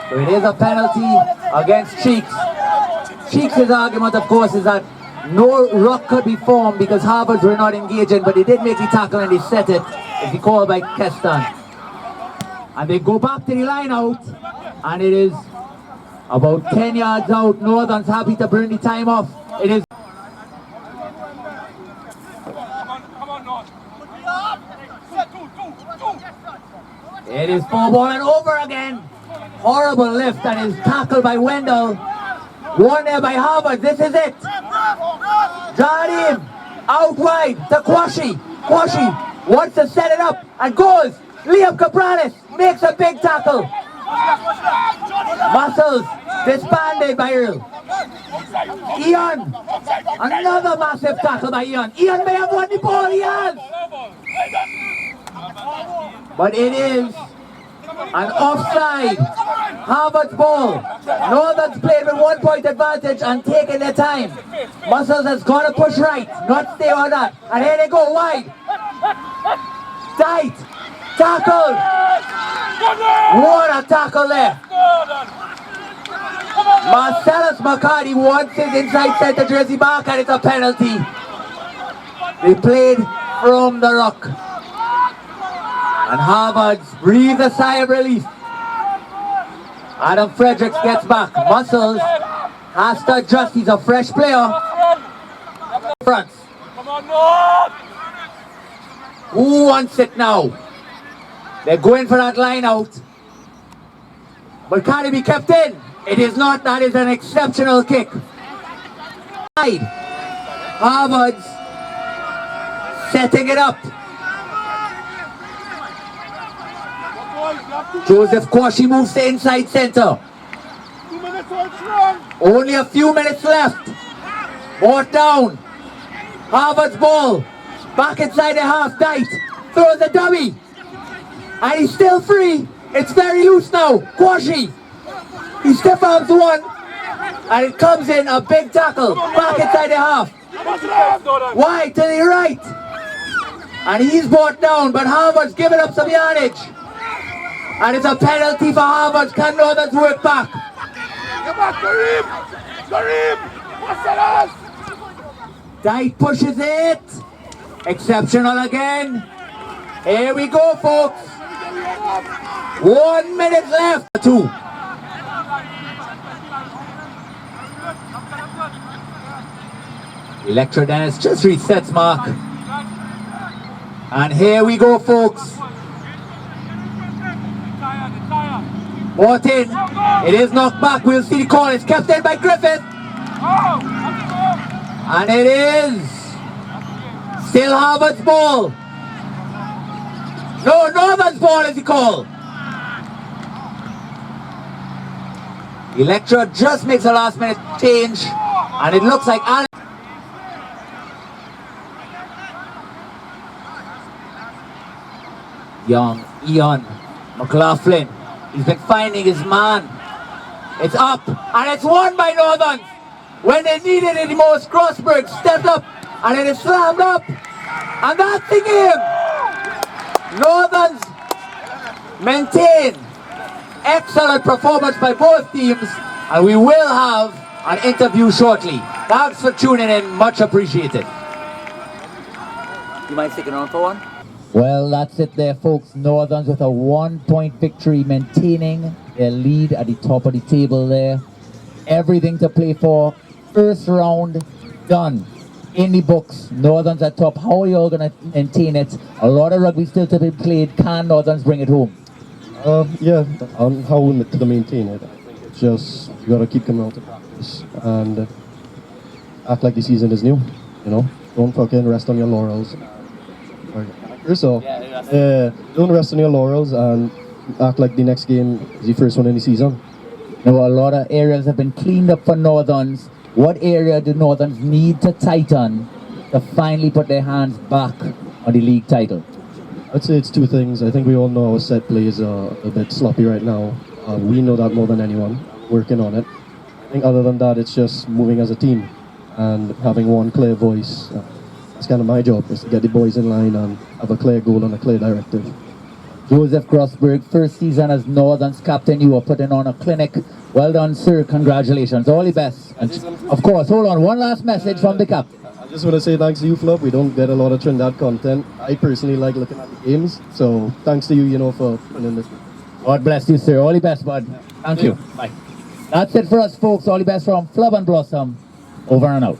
So it is a penalty against Cheeks. Cheeks' argument, of course, is that no ruck could be formed because Havards were not engaging, but they did make the tackle and they set it. It's the call by Keston. And they go back to the line out, and it is about 10 yards out. Northern's happy to burn the time off. It is. It is 4 ball and over again. Horrible lift, and is tackled by Wendell. One there by Havards. This is it. John him out wide to Kwashi. Kwashi wants to set it up and goes. Liam Capranis makes a big tackle. Muscles disbanded by Earl. Ian, another massive tackle by Ian. Ian may have won the ball, he has. But it is an offside. Harvard's ball. Northern's played with 1 point advantage and taking their time. Muscles has got to push right, not stay on that. And here they go wide. Tight. Tackle. What a tackle there. Marcellus McCarty wants his inside center jersey back, and it's a penalty. They played from the ruck. And Havards breathes a sigh of relief. Adam Fredericks gets back. Muscles has to adjust. He's a fresh player. Front. Who wants it now? They're going for that line out. But can it be kept in? It is not. That is an exceptional kick. Havards setting it up. Joseph Kwashi moves to inside center. Only a few minutes left. Brought down. Havards ball. Back inside the half, tight. Throws the dummy. And he's still free. It's very loose now. Kwashi. He stiff arms one. And it comes in a big tackle. Back inside the half. Wide to the right. And he's brought down, but Havards giving up some yardage. And it's a penalty for Havards. Can Northern's work back? Get back, Kareem! Kareem! What's that? Tight pushes it. Exceptional again. Here we go, folks. 1 minute left. 2. Electro Dennis just resets mark. And here we go, folks. Bought in. It is knocked back. We'll see the call. It's kept in by Griffith. And it is still Havards' ball. No, Northern's ball is the call. Electra just makes a last minute change. And it looks like Alan. Young, Ian, McLaughlin. He's been finding his man. It's up, and it's won by Northern. When they needed it the most, Crossberg stepped up, and it is slammed up. And that's the game. Northern's maintain. Excellent performance by both teams, and we will have an interview shortly. Thanks for tuning in, much appreciated. You mind sticking around for one? Well, that's it there, folks. Northerns with a 1-point victory, maintaining their lead at the top of the table there. Everything to play for. First round done. In the books. Northerns at top. How are you all going to maintain it? A lot of rugby still to be played. Can Northerns bring it home? Yeah, on how to maintain it. I think it's just, you got to keep coming out to practice and act like the season is new. You know, don't fucking rest on your laurels. So, don't rest on your laurels and act like the next game is the first one in the season. Now, a lot of areas have been cleaned up for Northerns. What area do Northerns need to tighten to finally put their hands back on the league title? I'd say it's two things. I think we all know our set play is a bit sloppy right now. We know that more than anyone, working on it. I think other than that, it's just moving as a team and having one clear voice. That's kind of my job, is to get the boys in line and have a clear goal and a clear directive. Joseph Grossberg, first season as Northern's captain. You are putting on a clinic. Well done, sir. Congratulations. All the best. And of course, hold on. One last message from the captain. I just want to say thanks to you, Flub. We don't get a lot of Trinidad content. I personally like looking at the games. So thanks to you, you know, for putting this. God bless you, sir. All the best, bud. Thank you. Bye. That's it for us, folks. All the best from Flub and Blossom. Over and out.